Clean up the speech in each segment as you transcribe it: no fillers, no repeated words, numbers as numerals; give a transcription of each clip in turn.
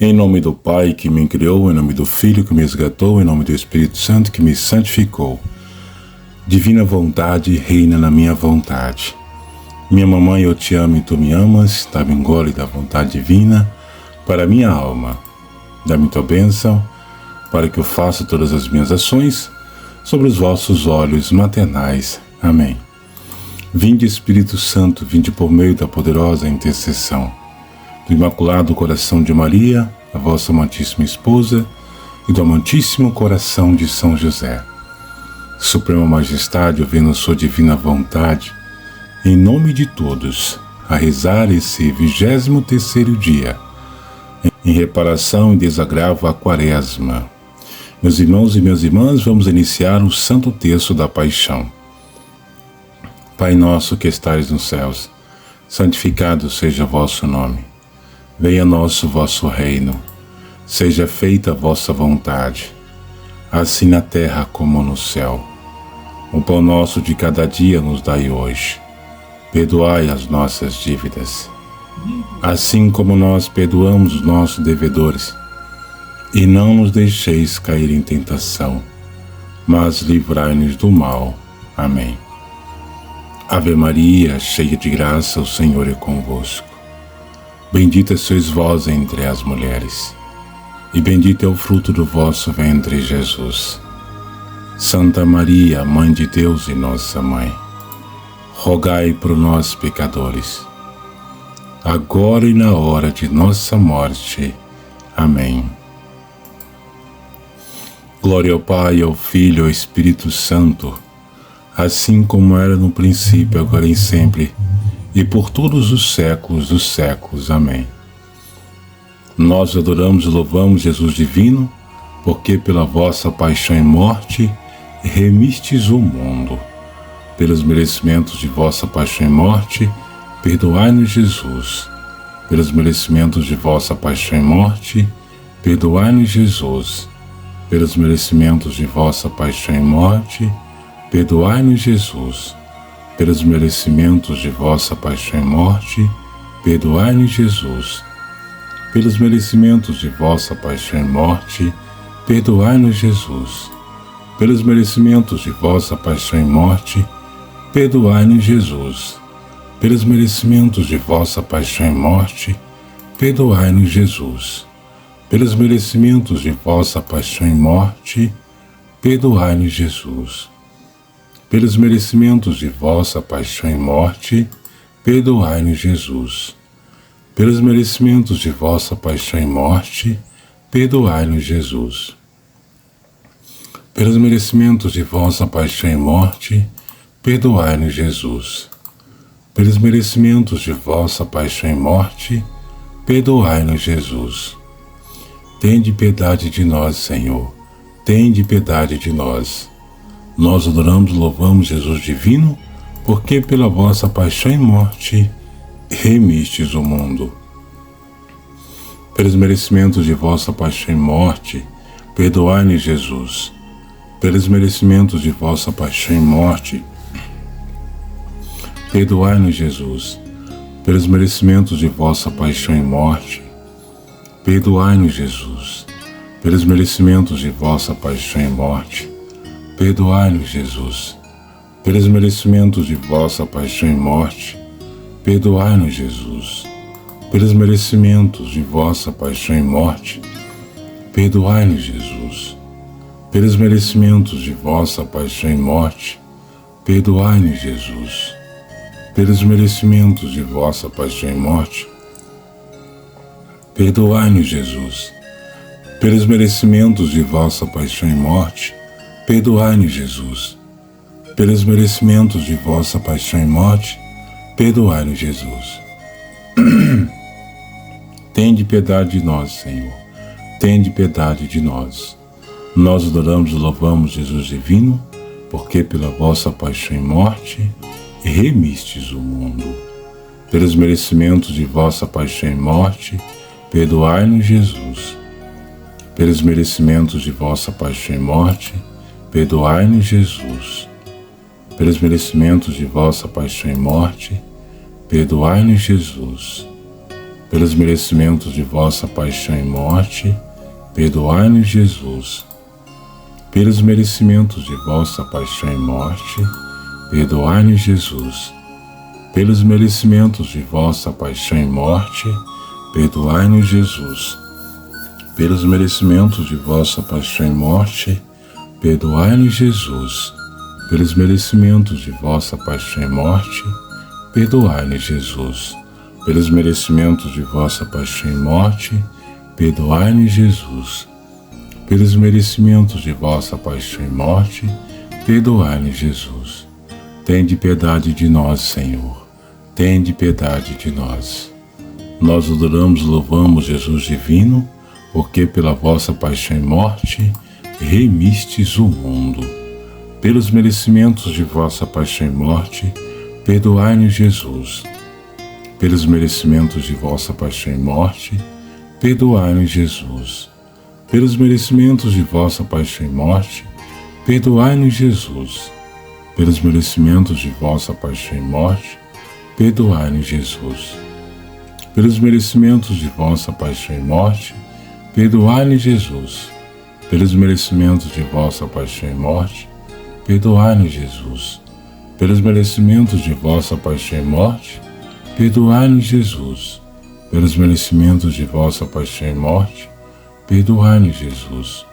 Em nome do Pai que me criou, em nome do Filho que me resgatou, em nome do Espírito Santo que me santificou. Divina vontade reina na minha vontade. Minha mamãe, eu te amo e tu me amas, dá-me um gole da vontade divina para minha alma. Dá-me tua bênção para que eu faça todas as minhas ações sobre os vossos olhos maternais. Amém. Vinde, Espírito Santo, vinde por meio da poderosa intercessão do Imaculado Coração de Maria, a vossa amantíssima esposa, e do amantíssimo coração de São José. Suprema Majestade, ouvindo sua divina vontade, em nome de todos, a rezar esse 23º dia, em reparação e desagravo à Quaresma. Meus irmãos e minhas irmãs, vamos iniciar o Santo Terço da Paixão. Pai nosso que estais nos céus, santificado seja vosso nome. Venha a nós o vosso reino, seja feita a vossa vontade, assim na terra como no céu. O pão nosso de cada dia nos dai hoje. Perdoai as nossas dívidas, assim como nós perdoamos os nossos devedores. E não nos deixeis cair em tentação, mas livrai-nos do mal. Amém. Ave Maria, cheia de graça, o Senhor é convosco. Bendita sois vós entre as mulheres, e bendito é o fruto do vosso ventre, Jesus. Santa Maria, Mãe de Deus e nossa Mãe, rogai por nós, pecadores, agora e na hora de nossa morte. Amém. Glória ao Pai, ao Filho e ao Espírito Santo, assim como era no princípio, agora e sempre, e por todos os séculos dos séculos. Amém. Nós adoramos e louvamos Jesus divino, porque pela vossa paixão e morte remistes o mundo. Pelos merecimentos de vossa paixão e morte, perdoai-nos, Jesus. Pelos merecimentos de vossa paixão e morte, perdoai-nos, Jesus. Pelos merecimentos de vossa paixão e morte, perdoai-nos, Jesus. Pelos merecimentos de vossa paixão e morte, perdoai-nos, Jesus. Pelos merecimentos de vossa paixão e morte, perdoai-nos, Jesus. Pelos merecimentos de vossa paixão e morte, perdoai-nos, Jesus. Pelos merecimentos de vossa paixão e morte, perdoai-nos, Jesus. Pelos merecimentos de vossa paixão e morte, perdoai-nos, Jesus. Pelos merecimentos de vossa paixão e morte, perdoai-nos, Jesus. Pelos merecimentos de vossa paixão e morte, perdoai-nos, Jesus. Pelos merecimentos de vossa paixão e morte, perdoai-nos, Jesus. Pelos merecimentos de vossa paixão e morte, perdoai-nos, Jesus. Tende piedade de nós, Senhor, tende piedade de nós. Nós adoramos e louvamos Jesus divino, porque pela vossa paixão e morte remistes o mundo. Pelos merecimentos de vossa paixão e morte, perdoai-nos, Jesus. Pelos merecimentos de vossa paixão e morte, perdoai-nos, Jesus. Pelos merecimentos de vossa paixão e morte, perdoai-nos, Jesus. Pelos merecimentos de vossa paixão e morte, perdoai-nos, Jesus. Pelos merecimentos de vossa paixão e morte, perdoai-nos, Jesus. Pelos merecimentos de vossa paixão e morte, perdoai-nos, Jesus. Pelos merecimentos de vossa paixão e morte, perdoai-nos, Jesus. Pelos merecimentos de vossa paixão e morte, perdoai-nos, Jesus. Pelos merecimentos de vossa paixão e morte, perdoai-nos, Jesus. Pelos merecimentos de vossa paixão e morte, perdoai-nos, Jesus. Tende piedade de nós, Senhor. Tende piedade de nós. Nós adoramos e louvamos Jesus divino, porque pela vossa paixão e morte remistes o mundo. Pelos merecimentos de vossa paixão e morte, perdoai-nos, Jesus. Pelos merecimentos de vossa paixão e morte, perdoai-nos, Jesus. Pelos merecimentos de vossa paixão e morte, perdoai-nos, Jesus. pelos merecimentos de vossa paixão e morte, perdoai-nos, Jesus. Pelos merecimentos de vossa paixão e morte, perdoai-nos, Jesus. Pelos merecimentos de vossa paixão e morte, perdoai-nos, Jesus. Pelos merecimentos de vossa paixão e morte, perdoai-nos, Jesus. Pelos merecimentos de vossa paixão e morte, perdoai-nos, Jesus. Pelos merecimentos de vossa paixão e morte, perdoai-nos, Jesus. Pelos merecimentos de vossa paixão e morte, perdoai-nos, Jesus. Tende piedade de nós, Senhor. Tende piedade de nós. Nós adoramos e louvamos Jesus divino, porque pela vossa paixão e morte, remistes o mundo. Pelos merecimentos de vossa paixão e morte, perdoai-nos, Jesus. Pelos merecimentos de vossa paixão e morte, perdoai-nos, Jesus. Pelos merecimentos de vossa paixão e morte, perdoai-nos, Jesus. Pelos merecimentos de vossa paixão e morte, perdoai-nos, Jesus. Pelos merecimentos de vossa paixão e morte, perdoai-nos, Jesus. Pelos merecimentos de vossa paixão e morte, perdoai-nos, Jesus. Pelos merecimentos de vossa paixão e morte, perdoai-nos, Jesus. Pelos merecimentos de vossa paixão e morte, perdoai-nos, Jesus.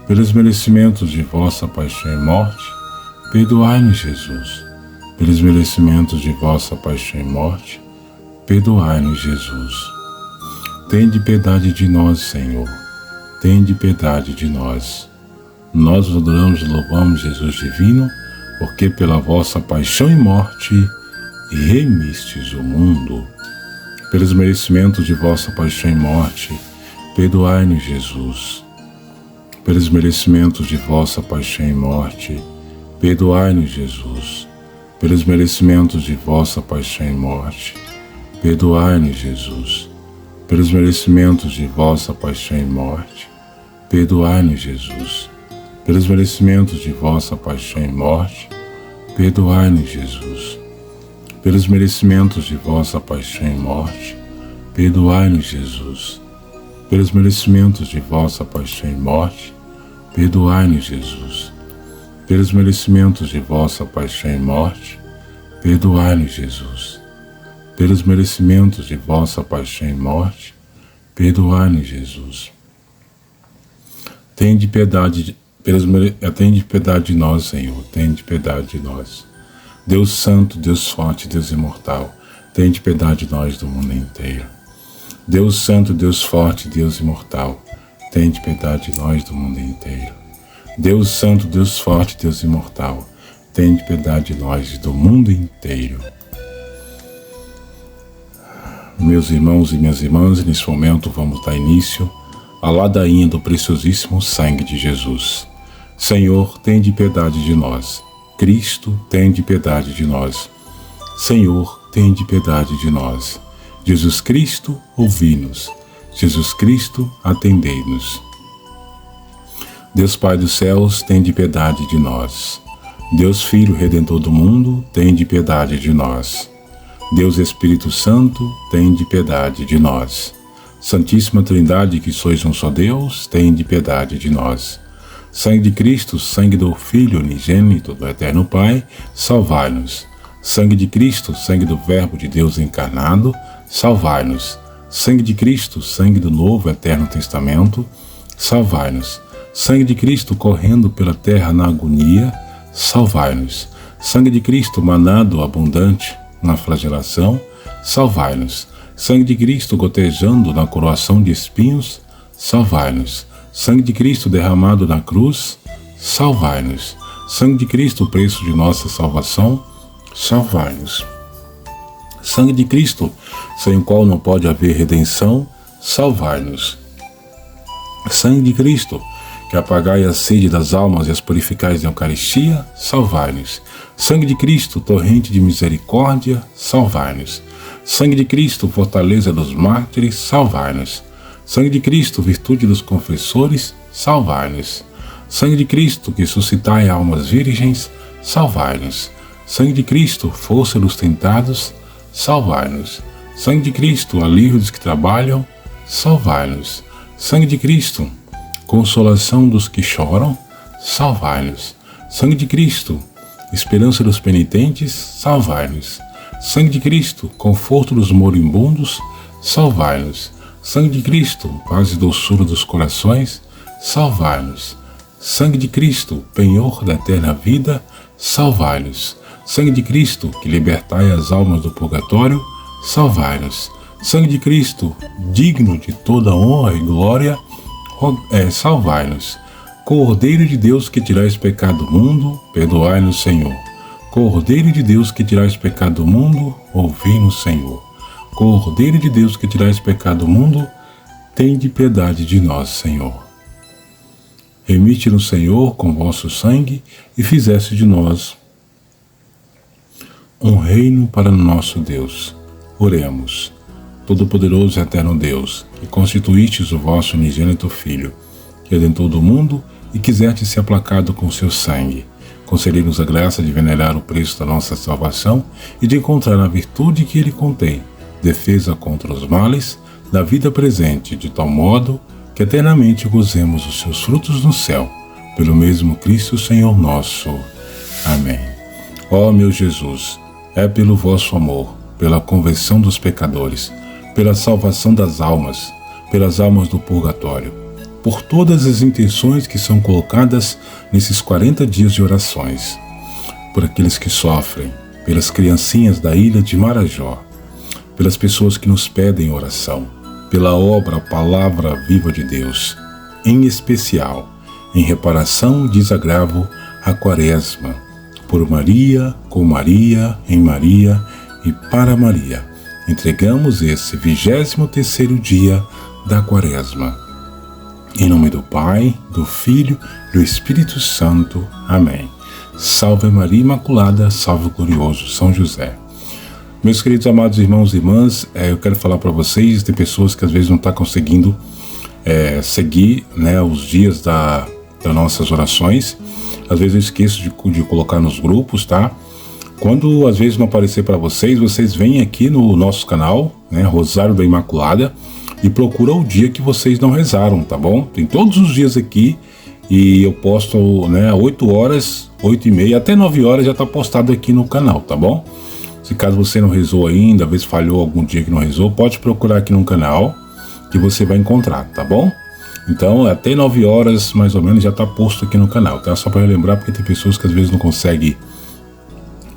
Pelos merecimentos de vossa paixão e morte, perdoai-nos, Jesus. Pelos merecimentos de vossa paixão e morte, perdoai-nos, Jesus. Tende piedade de nós, Senhor. Tende piedade de nós. Nós adoramos e louvamos Jesus divino, porque pela vossa paixão e morte, remistes o mundo. Pelos merecimentos de vossa paixão e morte, perdoai-nos, Jesus. Pelos merecimentos de vossa paixão e morte, perdoai-nos, Jesus. Pelos merecimentos de vossa paixão e morte, perdoai-nos, Jesus. Pelos merecimentos de vossa paixão e morte, perdoai-nos, Jesus. Pelos merecimentos de vossa paixão e morte, perdoai-nos, Jesus. Pelos merecimentos de vossa paixão e morte, perdoai-nos, Jesus. Pelos merecimentos de vossa paixão e morte, perdoai-nos, Jesus. Pelos merecimentos de vossa paixão e morte, perdoai-nos, Jesus. Pelos merecimentos de vossa paixão e morte, perdoai-nos, Jesus. Tende piedade de nós, Senhor, tende piedade de nós. Deus santo, Deus forte, Deus imortal, tende piedade de nós do mundo inteiro. Deus santo, Deus forte, Deus imortal, tende piedade de nós do mundo inteiro. Deus santo, Deus forte, Deus imortal, tende piedade de nós do mundo inteiro. Meus irmãos e minhas irmãs, nesse momento vamos dar início à ladainha do preciosíssimo sangue de Jesus. Senhor, tende piedade de nós. Cristo, tende piedade de nós. Senhor, tende piedade de nós. Jesus Cristo, ouvi-nos. Jesus Cristo, atendei-nos. Deus Pai dos céus, tende piedade de nós. Deus Filho Redentor do mundo, tende piedade de nós. Deus Espírito Santo, tende piedade de nós. Santíssima Trindade, que sois um só Deus, tende piedade de nós. Sangue de Cristo, sangue do Filho unigênito do Eterno Pai, salvai-nos. Sangue de Cristo, sangue do Verbo de Deus encarnado, salvai-nos. Sangue de Cristo, sangue do Novo Eterno Testamento, salvai-nos. Sangue de Cristo correndo pela terra na agonia, salvai-nos. Sangue de Cristo manado abundante na flagelação, salvai-nos. Sangue de Cristo gotejando na coroação de espinhos, salvai-nos. Sangue de Cristo derramado na cruz, salvai-nos. Sangue de Cristo, o preço de nossa salvação, salvai-nos. Sangue de Cristo, sem o qual não pode haver redenção, salvai-nos. Sangue de Cristo, que apagai a sede das almas e as purificais em Eucaristia, salvai-nos. Sangue de Cristo, torrente de misericórdia, salvai-nos. Sangue de Cristo, fortaleza dos mártires, salvai-nos. Sangue de Cristo, virtude dos confessores, salvai-nos. Sangue de Cristo, que suscitai almas virgens, salvai-nos. Sangue de Cristo, força dos tentados, salvai-nos. Sangue de Cristo, alívio dos que trabalham, salvai-nos. Sangue de Cristo, consolação dos que choram, salvai-nos. Sangue de Cristo, esperança dos penitentes, salvai-nos. Sangue de Cristo, conforto dos moribundos, salvai-nos. Sangue de Cristo, paz e doçura dos corações, salvai-nos. Sangue de Cristo, penhor da eterna vida, salvai-nos. Sangue de Cristo, que libertai as almas do purgatório, salvai-nos. Sangue de Cristo, digno de toda honra e glória, salvai-nos. Cordeiro de Deus que tirais pecado do mundo, perdoai-nos, Senhor. Cordeiro de Deus que tirais pecado do mundo, ouvi-nos, Senhor. Cordeiro de Deus que tirais pecado do mundo, tende piedade de nós, Senhor. Remite-nos, Senhor, com vosso sangue e fizeste de nós um reino para o nosso Deus. Oremos. Todo-Poderoso e Eterno Deus, que constituístes o vosso unigênito Filho, que redentor do mundo e quiseste ser aplacado com seu sangue, concedei-nos a graça de venerar o preço da nossa salvação e de encontrar a virtude que ele contém, defesa contra os males da vida presente, de tal modo que eternamente gozemos os seus frutos no céu, pelo mesmo Cristo Senhor nosso. Amém. Ó meu Jesus, é pelo vosso amor, pela conversão dos pecadores, pela salvação das almas, pelas almas do purgatório, por todas as intenções que são colocadas nesses 40 dias de orações, por aqueles que sofrem, pelas criancinhas da ilha de Marajó, pelas pessoas que nos pedem oração, pela obra, a palavra viva de Deus, em especial, em reparação e desagravo à Quaresma, por Maria, com Maria, em Maria e para Maria. Entregamos esse 23º dia da Quaresma. Em nome do Pai, do Filho e do Espírito Santo. Amém. Salve Maria Imaculada, salve o glorioso São José. Meus queridos amados irmãos e irmãs, eu quero falar para vocês, tem pessoas que às vezes não estão conseguindo seguir, né, os dias das nossas orações. Às vezes eu esqueço de colocar nos grupos, tá? Quando às vezes não aparecer para vocês, vocês vêm aqui no nosso canal, né, Rosário da Imaculada, e procura o dia que vocês não rezaram, tá bom? Tem todos os dias aqui e eu posto, né, 8 horas, 8h30, até 9 horas já está postado aqui no canal, tá bom? Se caso você não rezou ainda, às vezes falhou algum dia que não rezou, pode procurar aqui no canal que você vai encontrar, tá bom? Então, até 9 horas, mais ou menos, já está posto aqui no canal, tá? Só para relembrar, porque tem pessoas que às vezes não conseguem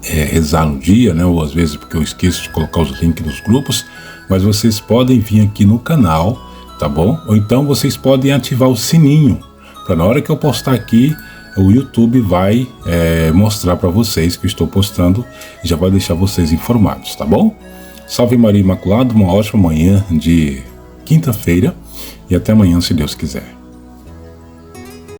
rezar no dia, né? Ou às vezes porque eu esqueço de colocar os links nos grupos, mas vocês podem vir aqui no canal, tá bom? Ou então vocês podem ativar o sininho, para na hora que eu postar aqui, o YouTube vai mostrar para vocês que eu estou postando e já vai deixar vocês informados, tá bom? Salve Maria Imaculada, uma ótima manhã de quinta-feira e até amanhã, se Deus quiser.